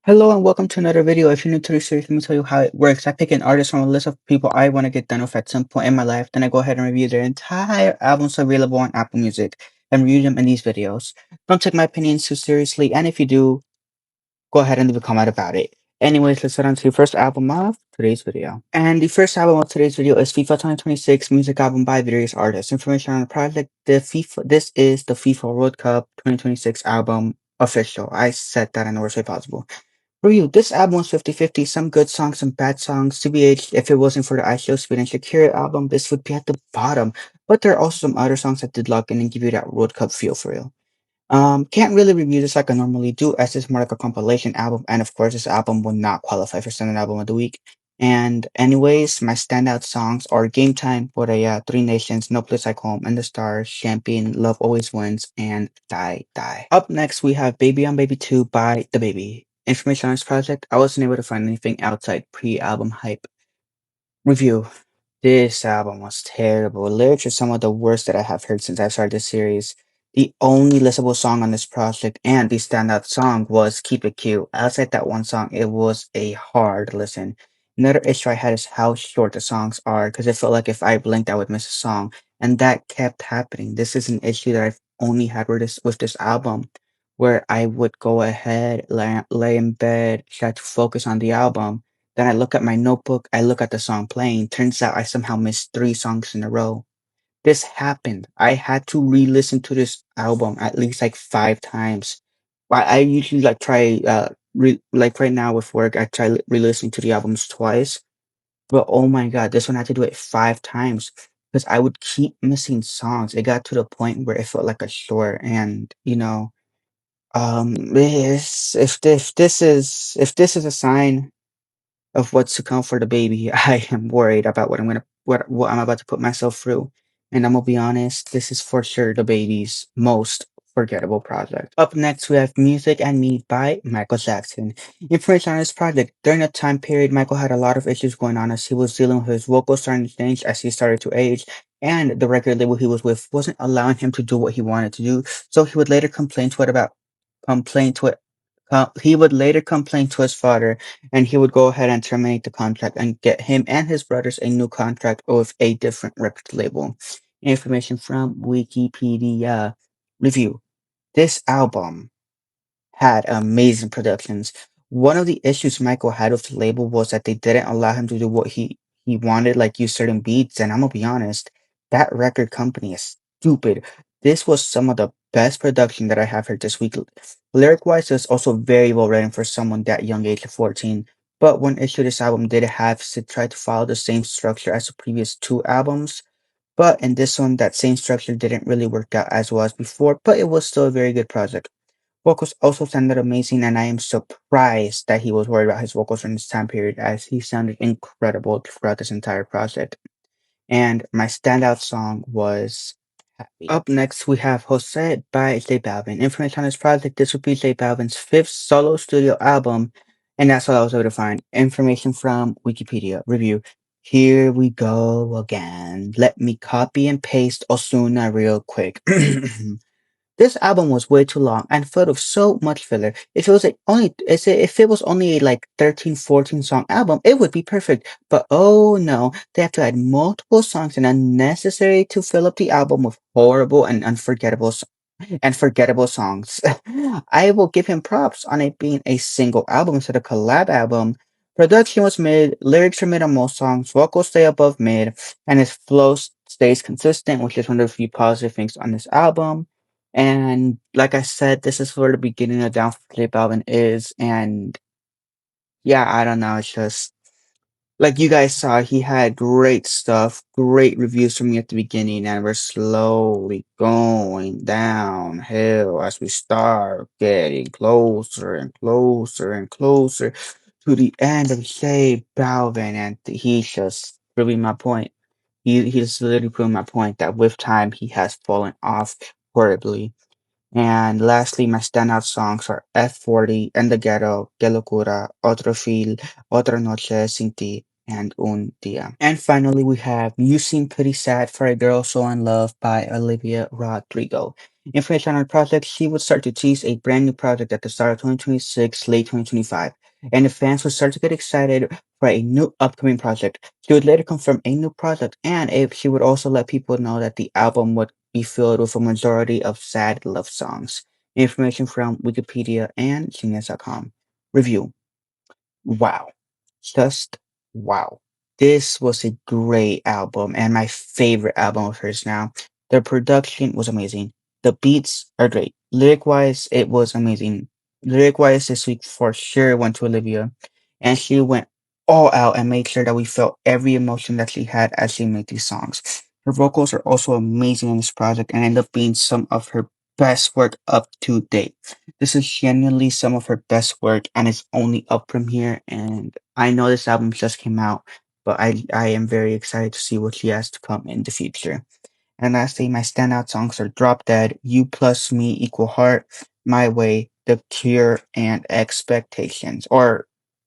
Hello and welcome to another video. If you're new to this series, let me tell you how it works. I pick an artist from a list of people I want to get done with at some point in my life. Then I go ahead and review their entire albums available on Apple Music and review them in these videos. Don't take my opinions too seriously, and if you do, go ahead and leave a comment about it. Anyways, let's head on to the first album of today's video. And the first album of today's video is FIFA 2026 music album by various artists. Information on the project, this is the FIFA World Cup 2026 album official. I said that in the worst way possible. For you, this album was 50-50, some good songs, some bad songs. TBH, if it wasn't for the I Show Speed and Shakira album, this would be at the bottom. But there are also some other songs that did lock in and give you that World Cup feel for real. Can't really review this like I normally do, as it's more like a compilation album, and of course, this album will not qualify for Standard Album of the Week. And anyways, my standout songs are Game Time, Borea, Three Nations, No Place Like Home, and the Stars, Champion, Love Always Wins, and Die Die. Up next, we have Baby on Baby 2 by DaBaby. Information on this project, I wasn't able to find anything outside pre-album hype. Review. This album was terrible. Lyrics are some of the worst that I have heard since I started this series. The only listenable song on this project and the standout song was Keep It Cute. Outside that one song, it was a hard listen. Another issue I had is how short the songs are, because it felt like if I blinked, I would miss a song. And that kept happening. This is an issue that I've only had with this album, where I would go ahead, lay in bed, try to focus on the album, then I look at my notebook, I look at the song playing. Turns out I somehow missed three songs in a row. This happened. I had to re-listen to this album at least like 5 times. I usually like try like right now with work, I try re-listening to the albums twice. But oh my god, this one I had to do it 5 times because I would keep missing songs. It got to the point where it felt like a short, and if this is a sign of what's to come for the baby, I am worried about what I'm about to put myself through. And I'm gonna be honest, this is for sure the baby's most forgettable project. Up next, we have Music and Me by Michael Jackson. Information on this project. During that time period, Michael had a lot of issues going on as he was dealing with his vocals starting to change as he started to age, and the record label he was with wasn't allowing him to do what he wanted to do. So he would later complain to it. He would later complain to his father, and he would go ahead and terminate the contract and get him and his brothers a new contract with a different record label. Information from Wikipedia. Review. This album had amazing productions. One of the issues Michael had with the label was that they didn't allow him to do what he wanted, like use certain beats. And I'm gonna be honest, that record company is stupid. This was some of the best production that I have heard this week. Lyric wise, it was also very well written for someone that young age of 14. But one issue this album did have is to try to follow the same structure as the previous two albums. But in this one, that same structure didn't really work out as well as before, but it was still a very good project. Vocals also sounded amazing, and I am surprised that he was worried about his vocals during this time period, as he sounded incredible throughout this entire project. And my standout song was Happy. Up next, we have Jose by J Balvin. Information on this project, this would be J Balvin's fifth solo studio album, and that's all I was able to find. Information from Wikipedia. Review. Here we go again. Let me copy and paste Osuna real quick. This album was way too long and filled with so much filler. If it was only a like 13, 14 song album, it would be perfect. But oh no, they have to add multiple songs and unnecessary to fill up the album with horrible and forgettable songs. I will give him props on it being a single album instead of collab album. Production was mid, lyrics are mid on most songs, vocals stay above mid, and his flow stays consistent, which is one of the few positive things on this album. And like I said, this is where the beginning of Down for J Balvin is, and yeah, I don't know, it's just like you guys saw, he had great stuff, great reviews from me at the beginning, and we're slowly going downhill as we start getting closer and closer and closer to the end of J Balvin, and he's just proving my point. He's literally proving my point that with time he has fallen off horribly. And lastly, my standout songs are F40, En the Ghetto, Que Locura, Otro Feel, Otra Noche Sin Ti, and Un Dia. And finally, we have You Seem Pretty Sad for a Girl So in Love by Olivia Rodrigo. Information on the project, she would start to tease a brand new project at the start of 2026, late 2025, and the fans would start to get excited for a new upcoming project. She would later confirm a new project, and she would also let people know that the album would be filled with a majority of sad love songs. Information from Wikipedia and Genius.com. Review. Wow. Just wow. This was a great album and my favorite album of hers now. The production was amazing. The beats are great. Lyric wise, it was amazing. Lyric wise, this week for sure went to Olivia. And she went all out and made sure that we felt every emotion that she had as she made these songs. Her vocals are also amazing in this project and end up being some of her best work up to date. This is genuinely some of her best work and it's only up from here. And I know this album just came out, but I am very excited to see what she has to come in the future. And lastly, my standout songs are Drop Dead, You Plus Me Equal Heart, My Way, The Cure, and Expectations.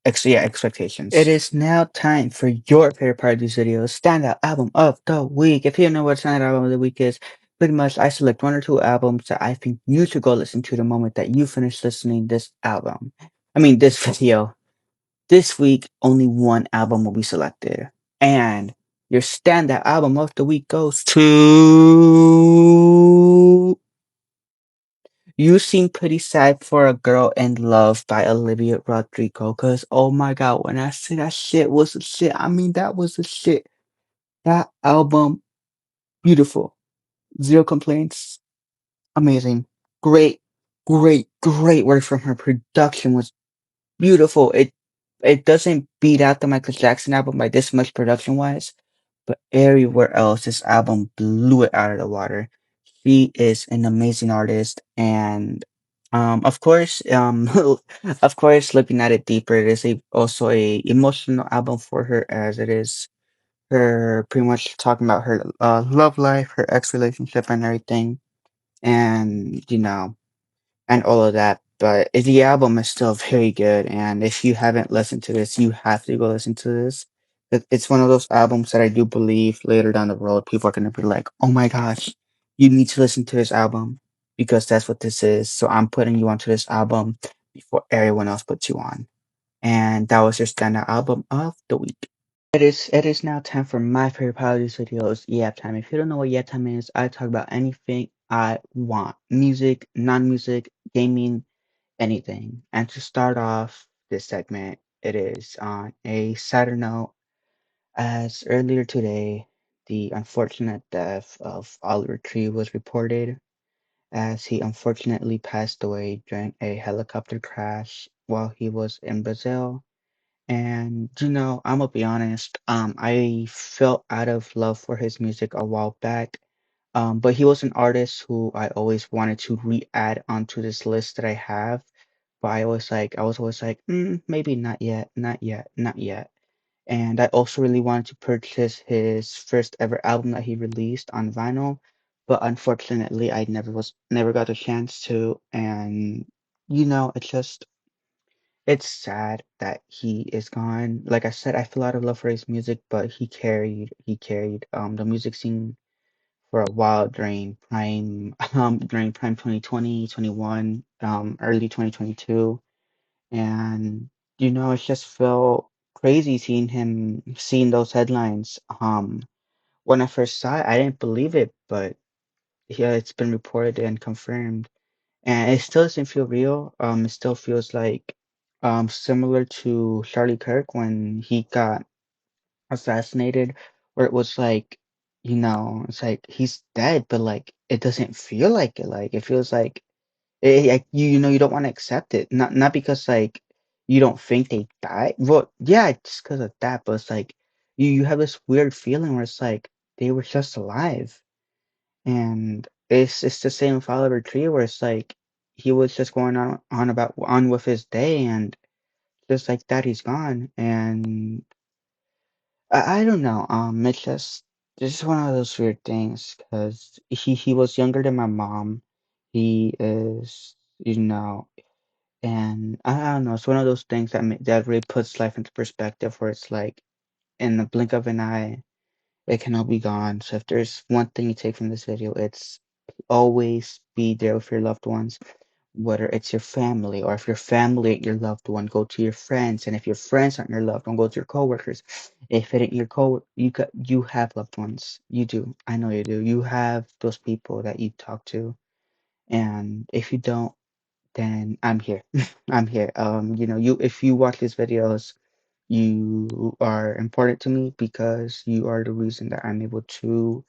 Expectations. It is now time for your favorite part of these videos, standout album of the week. If you don't know what standout album of the week is, pretty much I select one or two albums that I think you should go listen to the moment that you finish listening this album. This video. This week, only one album will be selected. And your standout album of the week goes to You Seem Pretty Sad for a Girl in Love by Olivia Rodrigo. Cause oh my god, when I say that shit was the shit, that was the shit. That album, beautiful. Zero complaints. Amazing. Great, great work from her. Production was beautiful. It doesn't beat out the Michael Jackson album by this much production wise, but everywhere else, this album blew it out of the water. She is an amazing artist, and of course, of course, looking at it deeper, it is also a emotional album for her, as it is her pretty much talking about her love life, her ex relationship, and everything, and and all of that. But the album is still very good, and if you haven't listened to this, you have to go listen to this. It's one of those albums that I do believe later down the road, people are gonna be like, "Oh my gosh, you need to listen to this album because that's what this is." So I'm putting you onto this album before everyone else puts you on. And that was your standout album of the week. It is now time for my favorite part of these videos, Yap Time. If you don't know what Yap Time is, I talk about anything I want. Music, non-music, gaming, anything. And to start off this segment, it is on a sadder note, as earlier today, the unfortunate death of Oliver Tree was reported, as he unfortunately passed away during a helicopter crash while he was in Brazil. And I'm gonna be honest, I felt out of love for his music a while back. But he was an artist who I always wanted to re-add onto this list that I have. But I was always like, maybe not yet, not yet, not yet. And I also really wanted to purchase his first ever album that he released on vinyl, but unfortunately, I never got a chance to. And it's sad that he is gone. Like I said, I feel out of love for his music, but he carried the music scene for a while during prime 2020, 21, early 2022. And it just felt crazy seeing those headlines. When I first saw it, I didn't believe it, but yeah, it's been reported and confirmed. And it still doesn't feel real. It still feels like similar to Charlie Kirk when he got assassinated, where it was like, it's like he's dead, but like it doesn't feel like it. Like it feels like like you don't want to accept it. Not because like you don't think they died. Well, yeah, it's because of that, but it's like you have this weird feeling where it's like they were just alive. And it's the same with Oliver Tree where it's like he was just going on with his day and just like that he's gone. And I don't know. It's just one of those weird things because he was younger than my mom. He is, and I don't know. It's one of those things that really puts life into perspective where it's like in the blink of an eye, it can all be gone. So if there's one thing you take from this video, it's always be there with your loved ones, whether it's your family or if your family ain't your loved one, go to your friends, and if your friends aren't your loved one, go to your coworkers. If it ain't your you have loved ones. You do. I know you do. You have those people that you talk to, and if you don't, then I'm here. I'm here. You if you watch these videos, you are important to me because you are the reason that I'm able to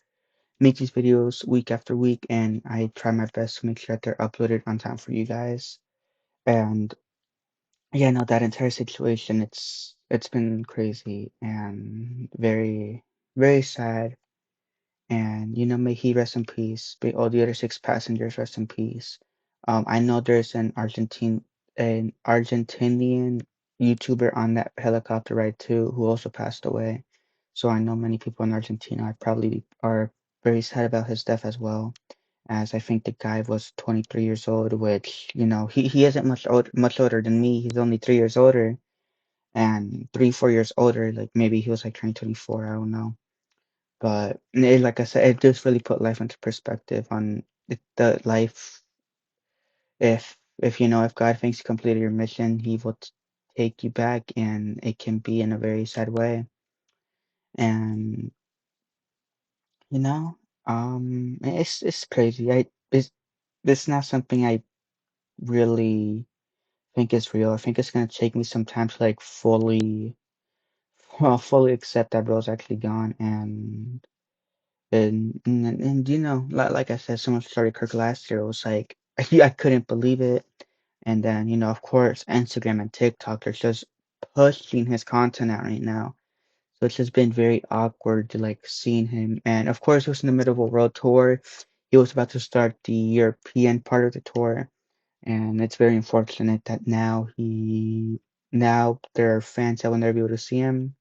make these videos week after week, and I try my best to make sure that they're uploaded on time for you guys. And yeah, no, that entire situation, it's been crazy and very, very sad. And may he rest in peace. May all the other six passengers rest in peace. I know there's an Argentinian YouTuber on that helicopter ride too, who also passed away. So I know many people in Argentina are probably are very sad about his death as well. As I think the guy was 23 years old, which he isn't much older than me. He's only 3 years older, and 3 4 years older. Like maybe he was like turning 24. I don't know. But like I said, it just really put life into perspective on the life. If God thinks you completed your mission, He will take you back, and it can be in a very sad way. And you know, it's crazy. It's not something I really think is real. I think it's gonna take me some time to like fully accept that bro's actually gone, and like I said, someone started Kirk last year. It was like I couldn't believe it. And then of course, Instagram and TikTok are just pushing his content out right now. So it's just been very awkward to like seeing him. And of course, he was in the middle of a world tour. He was about to start the European part of the tour, and it's very unfortunate that now there are fans that will never be able to see him.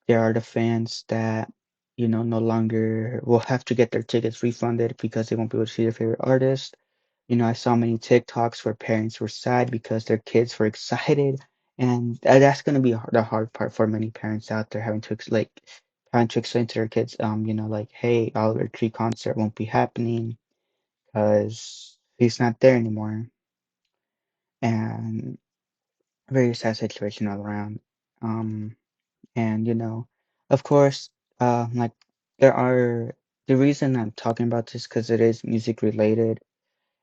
There are the fans that, no longer will have to get their tickets refunded because they won't be able to see their favorite artist. I saw many TikToks where parents were sad because their kids were excited, and that's going to be the hard part for many parents out there having to trying to explain to their kids, like, hey, Oliver Tree concert won't be happening because he's not there anymore, and very sad situation all around. Um, And of course, like there are the reason I'm talking about this because it is music related,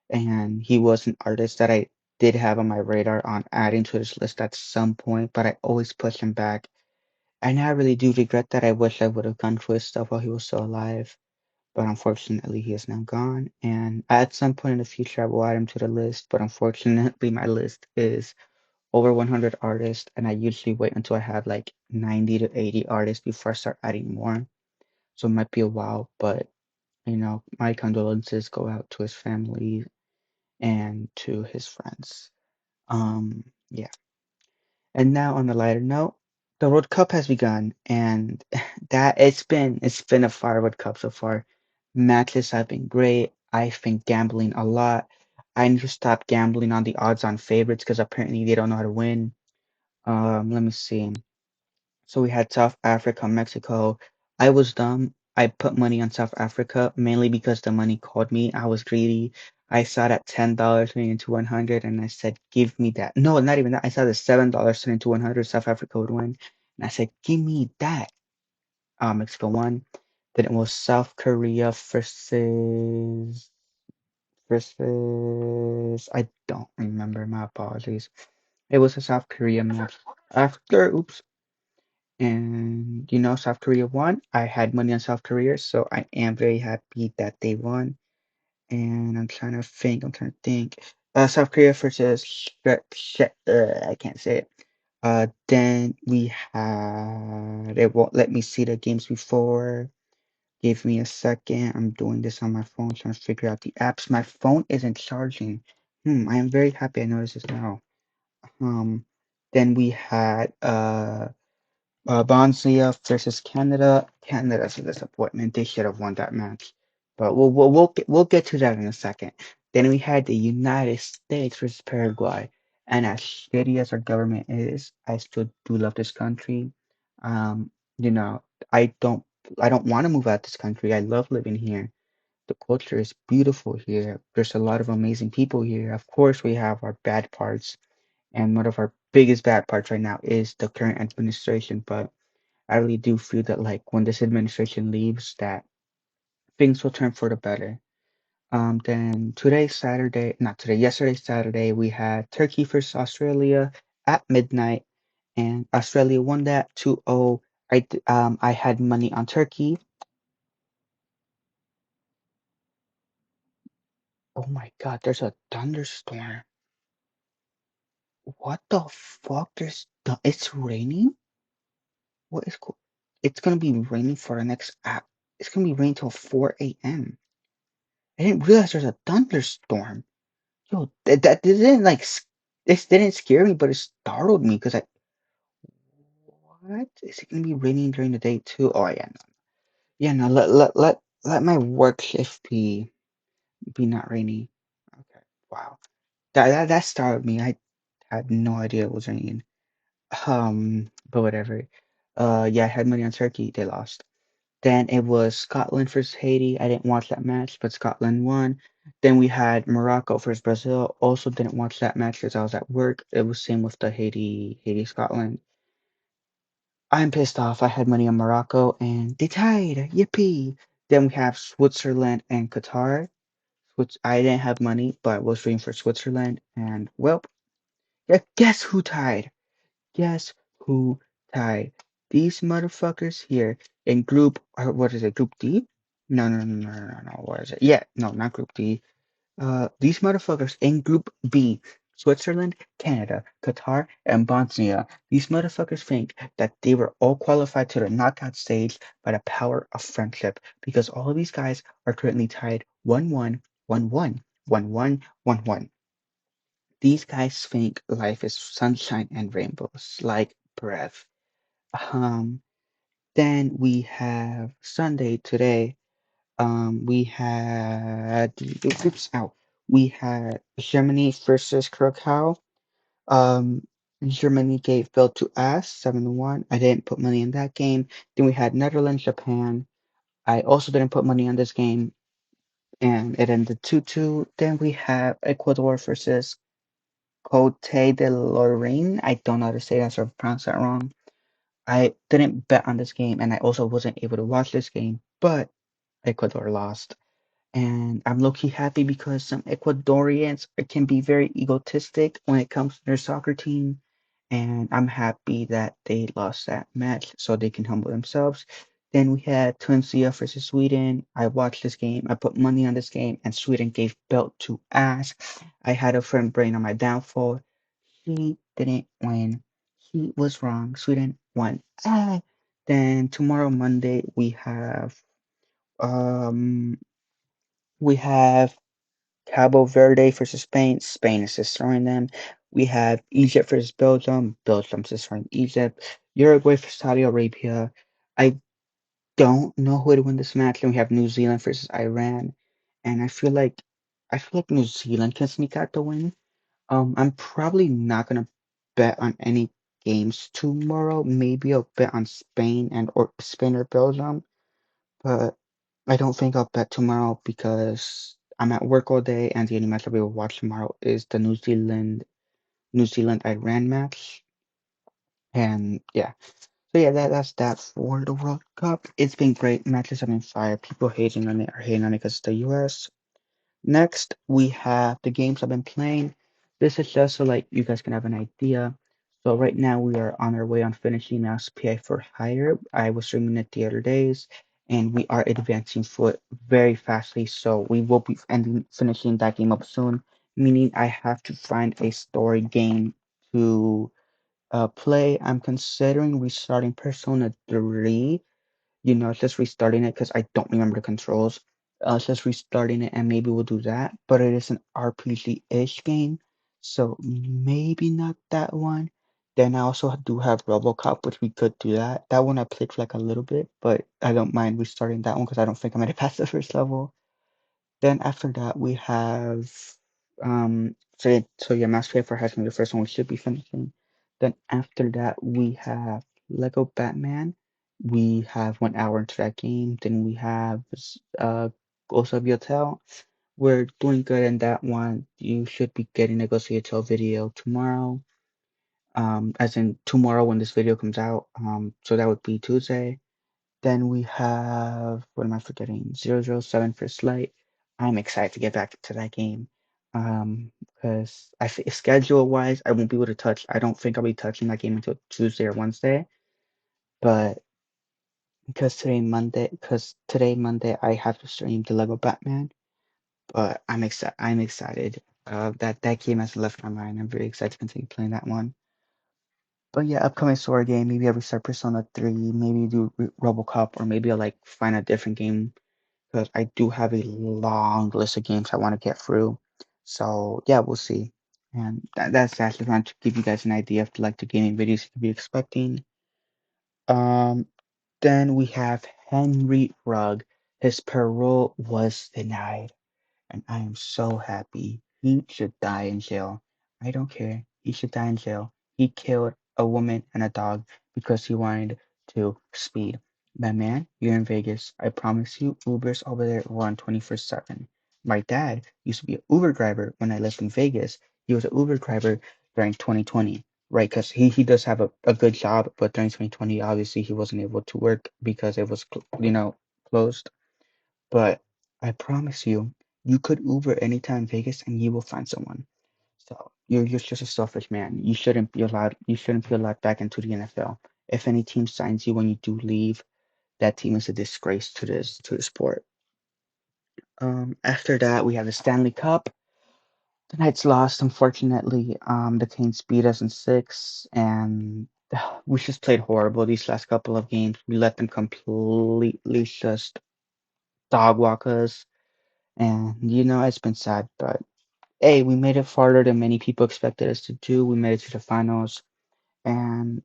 and he was an artist that I did have on my radar on adding to this list at some point, but I always push him back. And I really do regret that. I wish I would have gone to his stuff while he was still alive, but unfortunately, he is now gone. And at some point in the future, I will add him to the list, but unfortunately, my list is over 100 artists, and I usually wait until I have like 90 to 80 artists before I start adding more. So it might be a while, but my condolences go out to his family and to his friends. Yeah. And now on the lighter note, the World Cup has begun, and that it's been a fire World Cup so far. Matches have been great. I've been gambling a lot. I need to stop gambling on the odds on favorites because apparently they don't know how to win. Let me see. So we had South Africa, Mexico. I was dumb. I put money on South Africa mainly because the money called me. I was greedy. I saw that $10 turning into 100, and I said, "Give me that." No, not even that. I saw the $7 turn into 100. South Africa would win, and I said, "Give me that." Mexico won. Then it was South Korea versus I don't remember. My apologies. It was a South Korea match. Oops, and South Korea won. I had money on South Korea, so I am very happy that they won. And I'm trying to think. South Korea versus I can't say it. Then we had it won't let me see the games before. Give me a second. I'm doing this on my phone, trying to figure out the apps. My phone isn't charging. I am very happy I noticed this now. Um, then we had Bosnia versus Canada. Canada's a disappointment. They should have won that match, but we'll get to that in a second. Then we had the United States versus Paraguay, and as shitty as our government is, I still do love this country. Um, you know, I don't want to move out this country. I love living here. The culture is beautiful here. There's a lot of amazing people here. Of course, we have our bad parts, and one of our biggest bad parts right now is the current administration. But I really do feel that like when this administration leaves, that things will turn for the better. Then today, Saturday, not today, yesterday, Saturday, we had Turkey versus Australia at midnight, and Australia won that 2-0. I had money on Turkey. Oh my God, there's a thunderstorm. What the fuck? It's raining? What is cool? It's gonna be raining for the next it's gonna be raining till 4 a.m. I didn't realize there's a thunderstorm. Yo, that didn't this didn't scare me, but it startled me because what? Is it gonna be raining during the day too? Oh yeah, no. Yeah, no, let my work shift be not rainy. Okay. Wow. That startled me. I had no idea it was raining. But whatever. Yeah, I had money on Turkey. They lost. Then it was Scotland versus Haiti. I didn't watch that match, but Scotland won. Then we had Morocco versus Brazil. Also didn't watch that match because I was at work. It was same with the Haiti Scotland. I'm pissed off. I had money on Morocco and they tied. Yippee! Then we have Switzerland and Qatar. Which I didn't have money, but I was rooting for Switzerland. And well, yeah, guess who tied? Guess who tied? These motherfuckers here in group, what is it, group D? No, what is it? Yeah, no, not group D. These motherfuckers in group B, Switzerland, Canada, Qatar, and Bosnia, these motherfuckers think that they were all qualified to the knockout stage by the power of friendship because all of these guys are currently tied 1-1, 1-1, 1-1, 1-1. These guys think life is sunshine and rainbows, like breath. Um, then we have Sunday today. We had oops, ow. We had Germany versus Krakow. Um, Germany gave fell to us 7-1. I didn't put money in that game. Then we had Netherlands, Japan. I also didn't put money on this game, and it ended 2-2. Then we have Ecuador versus Cote de Lorraine. I don't know how to say that, so I pronounced that wrong. I didn't bet on this game, and I also wasn't able to watch this game, but Ecuador lost. And I'm low-key happy because some Ecuadorians can be very egotistic when it comes to their soccer team. And I'm happy that they lost that match so they can humble themselves. Then we had Tunisia versus Sweden. I watched this game. I put money on this game, and Sweden gave belt to ass. I had a friend brain on my downfall. He didn't win. He was wrong. Sweden won. Then tomorrow, Monday, um we have Cabo Verde versus Spain. Spain is destroying them. We have Egypt versus Belgium. Belgium's destroying Egypt. Uruguay versus Saudi Arabia. I don't know who to win this match. Then we have New Zealand versus Iran. And I feel like New Zealand can sneak out the win. I'm probably not gonna bet on any games tomorrow. Maybe I'll bet on Spain or Belgium, but I don't think I'll bet tomorrow because I'm at work all day, and the only match I'll be able to watch tomorrow is the New Zealand Iran match. And yeah, so yeah, that's that for the World Cup. It's been great. Matches have been fire. People hating on it are hating on it because it's the US. Next, we have the games I've been playing. This is just so like you guys can have an idea. So right now we are on our way on finishing now PI for Hire. I was streaming it the other days, and we are advancing for it very fastly. So we will be finishing that game up soon, meaning I have to find a story game to play. I'm considering restarting Persona 3, just restarting it because I don't remember the controls. Just restarting it and maybe we'll do that. But it is an RPG-ish game, so maybe not that one. Then I also do have RoboCop, which we could do that. That one I played for like a little bit, but I don't mind restarting that one because I don't think I'm gonna pass the first level. Then after that we have so yeah, Mass Paper has been the first one we should be finishing. Then after that we have Lego Batman. We have 1 hour into that game. Then we have Ghost of Yotel. We're doing good in that one. You should be getting a Ghost of Yotel video tomorrow. As in tomorrow when this video comes out. So that would be Tuesday. Then we have, what am I forgetting? 007 First Light. I'm excited to get back to that game. Because schedule wise, I won't be able to touch. I don't think I'll be touching that game until Tuesday or Wednesday. But because today Monday I have to stream the Lego Batman. But I'm excited. I'm excited. That game has left my mind. I'm very excited to continue playing that one. But yeah, upcoming story game. Maybe I'll restart Persona 3. Maybe do RoboCop, or maybe I'll like find a different game because I do have a long list of games I want to get through. So yeah, we'll see. And that's actually trying to give you guys an idea of like the gaming videos you could be expecting. Um, then we have Henry Rugg. His parole was denied, and I am so happy. He should die in jail. I don't care. He should die in jail. He killed a woman and a dog because he wanted to speed. But man, you're in Vegas. I promise you, Ubers over there run 24/7. My dad used to be an Uber driver when I lived in Vegas. He was an Uber driver during 2020, right? Because he does have a good job, but during 2020, obviously, he wasn't able to work because it was, closed. But I promise you, you could Uber anytime in Vegas and you will find someone. So you're just a selfish man. You shouldn't be allowed. You shouldn't be allowed back into the NFL. If any team signs you when you do leave, that team is a disgrace to the sport. After that, we have the Stanley Cup. The Knights lost, unfortunately. The Canes beat us in six, and we just played horrible these last couple of games. We let them completely just dog walk us. And it's been sad, but hey, we made it farther than many people expected us to do. We made it to the finals. And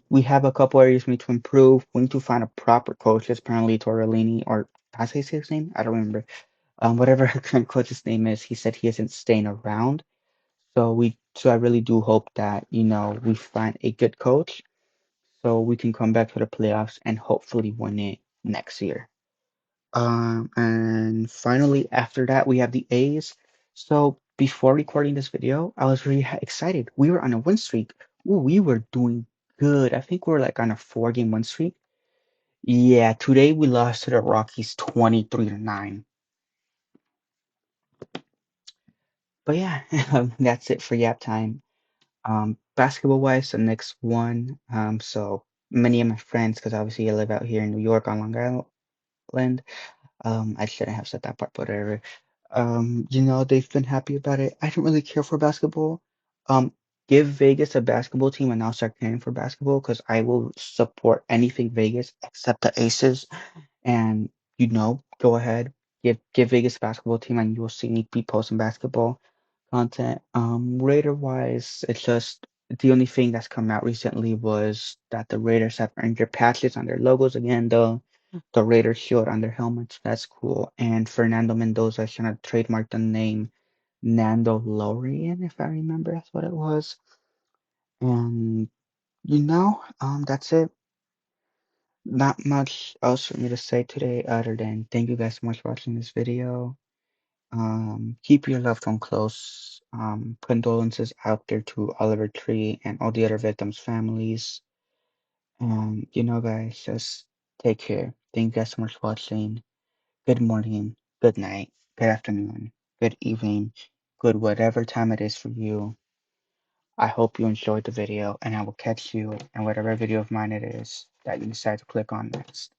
we have a couple areas we need to improve. We need to find a proper coach. That's apparently Torellini, or how do I say his name? I don't remember. Whatever her current coach's name is, he said he isn't staying around. So I really do hope that, we find a good coach so we can come back to the playoffs and hopefully win it next year. And finally, after that, we have the A's. So before recording this video, I was really excited. We were on a win streak. Ooh, we were doing good. I think we were like on a 4-game win streak. Yeah, today we lost to the Rockies 23-9. But yeah, that's it for Yap Time. Basketball wise, the next one. So many of my friends, because obviously I live out here in New York on Long Island. I shouldn't have said that part, but whatever. They've been happy about it. I don't really care for basketball. Um, give Vegas a basketball team and I'll start caring for basketball because I will support anything Vegas except the Aces. And go ahead, give Vegas a basketball team and you will see me be posting basketball content. Raider wise, it's just the only thing that's come out recently was that the Raiders have earned their patches on their logos again, though the Raiders shield on their helmets. That's cool. And Fernando Mendoza is trying to trademark the name Nando Lorian, if I remember, that's what it was. And that's it. Not much else for me to say today other than thank you guys so much for watching this video. Keep your loved one close. Condolences out there to Oliver Tree and all the other victims' families. And guys, just take care. Thank you guys so much for watching. Good morning, good night, good afternoon, good evening, good whatever time it is for you. I hope you enjoyed the video, and I will catch you in whatever video of mine it is that you decide to click on next.